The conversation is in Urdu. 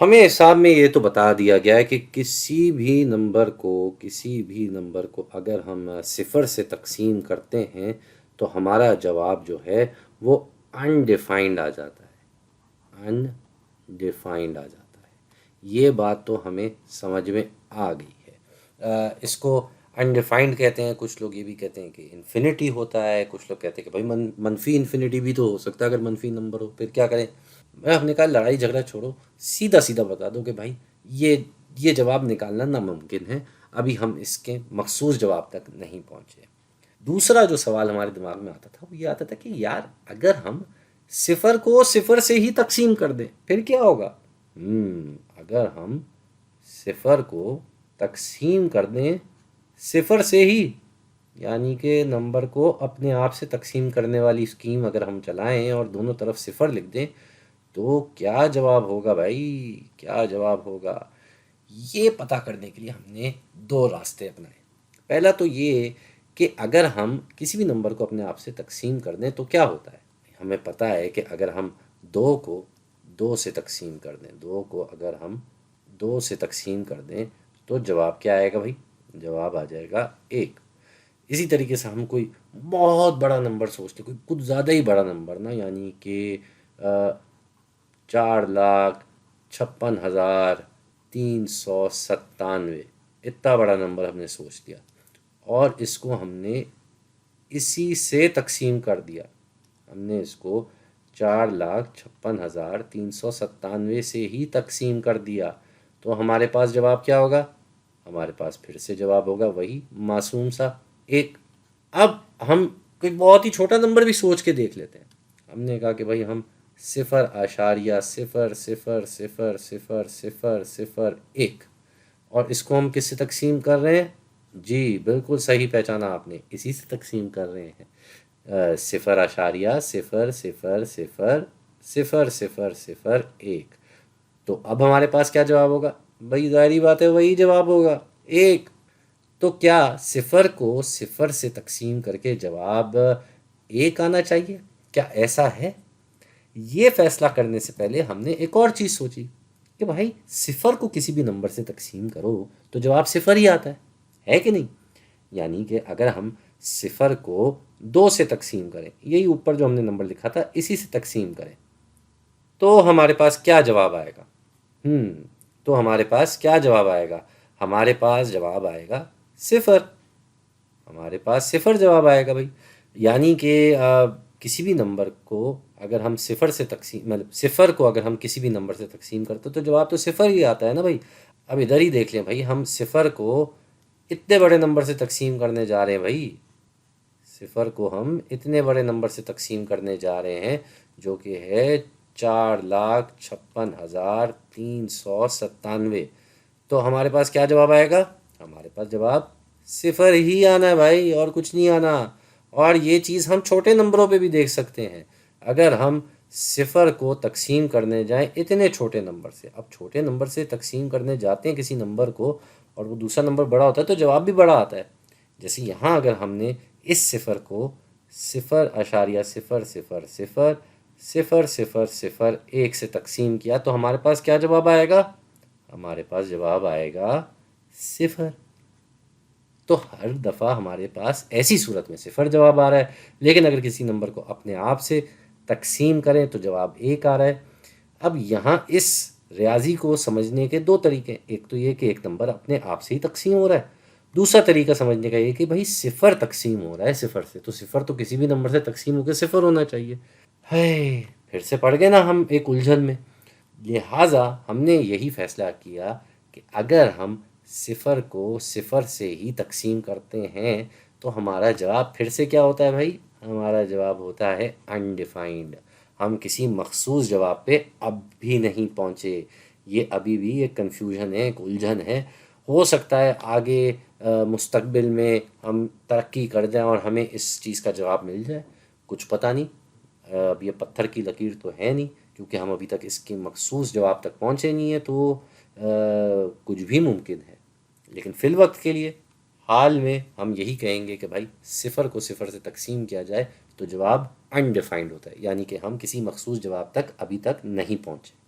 ہمیں حساب میں یہ تو بتا دیا گیا ہے کہ کسی بھی نمبر کو اگر ہم صفر سے تقسیم کرتے ہیں تو ہمارا جواب جو ہے وہ انڈیفائنڈ آ جاتا ہے، انڈیفائنڈ آ جاتا ہے۔ یہ بات تو ہمیں سمجھ میں آ گئی ہے۔ اس کو انڈیفائنڈ کہتے ہیں، کچھ لوگ یہ بھی کہتے ہیں کہ انفینٹی ہوتا ہے، کچھ لوگ کہتے ہیں کہ بھائی منفی انفینٹی بھی تو ہو سکتا ہے اگر منفی نمبر ہو، پھر کیا کریں؟ ہم نے کہا لڑائی جھگڑا چھوڑو، سیدھا سیدھا بتا دو کہ بھائی یہ جواب نکالنا ناممکن ہے، ابھی ہم اس کے مخصوص جواب تک نہیں پہنچے۔ دوسرا جو سوال ہمارے دماغ میں آتا تھا وہ یہ آتا تھا کہ یار اگر ہم صفر کو صفر سے ہی تقسیم کر دیں پھر کیا ہوگا؟ اگر ہم صفر کو تقسیم کر دیں صفر سے ہی، یعنی کہ نمبر کو اپنے آپ سے تقسیم کرنے والی اسکیم اگر ہم چلائیں اور دونوں طرف صفر لکھ دیں تو کیا جواب ہوگا بھائی؟ کیا جواب ہوگا؟ یہ پتہ کرنے کے لیے ہم نے دو راستے اپنائے۔ پہلا تو یہ کہ اگر ہم کسی بھی نمبر کو اپنے آپ سے تقسیم کر دیں تو کیا ہوتا ہے؟ ہمیں پتہ ہے کہ اگر ہم دو کو دو سے تقسیم کر دیں، دو کو اگر ہم دو سے تقسیم کر دیں تو جواب کیا آئے گا بھائی؟ جواب آ جائے گا ایک۔ اسی طریقے سے ہم کوئی بہت بڑا نمبر سوچتے، کوئی کچھ زیادہ ہی بڑا نمبر نا، یعنی کہ 4,56,397، اتنا بڑا نمبر ہم نے سوچ لیا اور اس کو ہم نے اسی سے تقسیم کر دیا، ہم نے اس کو 4,56,397 سے ہی تقسیم کر دیا، تو ہمارے پاس جواب کیا ہوگا؟ ہمارے پاس پھر سے جواب ہوگا وہی معصوم سا ایک۔ اب ہم کوئی بہت ہی چھوٹا نمبر بھی سوچ کے دیکھ لیتے ہیں۔ ہم نے کہا کہ بھائی ہم 0.00000001 اور اس کو ہم کس سے تقسیم کر رہے ہیں؟ جی بالکل صحیح پہچانا آپ نے، اسی سے تقسیم کر رہے ہیں، 0.00000001۔ تو اب ہمارے پاس کیا جواب ہوگا؟ بھائی ظاہری بات ہے وہی جواب ہوگا ایک۔ تو کیا صفر کو صفر سے تقسیم کر کے جواب ایک آنا چاہیے؟ کیا ایسا ہے؟ یہ فیصلہ کرنے سے پہلے ہم نے ایک اور چیز سوچی کہ بھائی صفر کو کسی بھی نمبر سے تقسیم کرو تو جواب صفر ہی آتا ہے کہ نہیں؟ یعنی کہ اگر ہم صفر کو دو سے تقسیم کریں، یہی اوپر جو ہم نے نمبر لکھا تھا اسی سے تقسیم کریں تو ہمارے پاس کیا جواب آئے گا؟ تو ہمارے پاس کیا جواب آئے گا؟ ہمارے پاس جواب آئے گا صفر، ہمارے پاس صفر جواب آئے گا بھائی۔ یعنی کہ کسی بھی نمبر کو اگر ہم صفر سے تقسیم، مطلب صفر کو اگر ہم کسی بھی نمبر سے تقسیم کرتے تو جواب تو صفر ہی آتا ہے نا بھائی۔ اب ادھر ہی دیکھ لیں بھائی، ہم صفر کو اتنے بڑے نمبر سے تقسیم کرنے جا رہے ہیں بھائی، صفر کو ہم اتنے بڑے نمبر سے تقسیم کرنے جا رہے ہیں جو کہ ہے 4,56,397۔ تو ہمارے پاس کیا جواب آئے گا؟ ہمارے پاس جواب صفر ہی آنا ہے بھائی، اور کچھ نہیں آنا۔ اور یہ چیز ہم چھوٹے نمبروں پہ بھی دیکھ سکتے ہیں، اگر ہم صفر کو تقسیم کرنے جائیں اتنے چھوٹے نمبر سے، اب چھوٹے نمبر سے تقسیم کرنے جاتے ہیں کسی نمبر کو اور وہ دوسرا نمبر بڑا ہوتا ہے تو جواب بھی بڑا آتا ہے۔ جیسے یہاں اگر ہم نے اس صفر کو 0.00000001 سے تقسیم کیا تو ہمارے پاس کیا جواب آئے گا؟ ہمارے پاس جواب آئے گا صفر۔ تو ہر دفعہ ہمارے پاس ایسی صورت میں صفر جواب آ رہا ہے، لیکن اگر کسی نمبر کو اپنے آپ سے تقسیم کریں تو جواب ایک آ رہا ہے۔ اب یہاں اس ریاضی کو سمجھنے کے دو طریقے، ایک تو یہ کہ ایک نمبر اپنے آپ سے ہی تقسیم ہو رہا ہے، دوسرا طریقہ سمجھنے کا یہ کہ بھائی صفر تقسیم ہو رہا ہے صفر سے، تو صفر تو کسی بھی نمبر سے تقسیم ہو کے صفر ہونا چاہیے۔ ہے پھر سے پڑ گئے نا ہم ایک الجھن میں۔ لہٰذا ہم نے یہی فیصلہ کیا کہ اگر ہم صفر کو صفر سے ہی تقسیم کرتے ہیں تو ہمارا جواب پھر سے کیا ہوتا ہے بھائی؟ ہمارا جواب ہوتا ہے انڈیفائنڈ۔ ہم کسی مخصوص جواب پہ اب بھی نہیں پہنچے، یہ ابھی بھی ایک کنفیوژن ہے، ایک الجھن ہے۔ ہو سکتا ہے آگے مستقبل میں ہم ترقی کر جائیں اور ہمیں اس چیز کا جواب مل جائے، کچھ پتہ نہیں۔ اب یہ پتھر کی لکیر تو ہے نہیں، کیونکہ ہم ابھی تک اس کے مخصوص جواب تک پہنچے نہیں ہیں، تو کچھ بھی ممکن ہے۔ لیکن فی الوقت کے لیے حال میں ہم یہی کہیں گے کہ بھائی صفر کو صفر سے تقسیم کیا جائے تو جواب انڈیفائنڈ ہوتا ہے، یعنی کہ ہم کسی مخصوص جواب تک ابھی تک نہیں پہنچے۔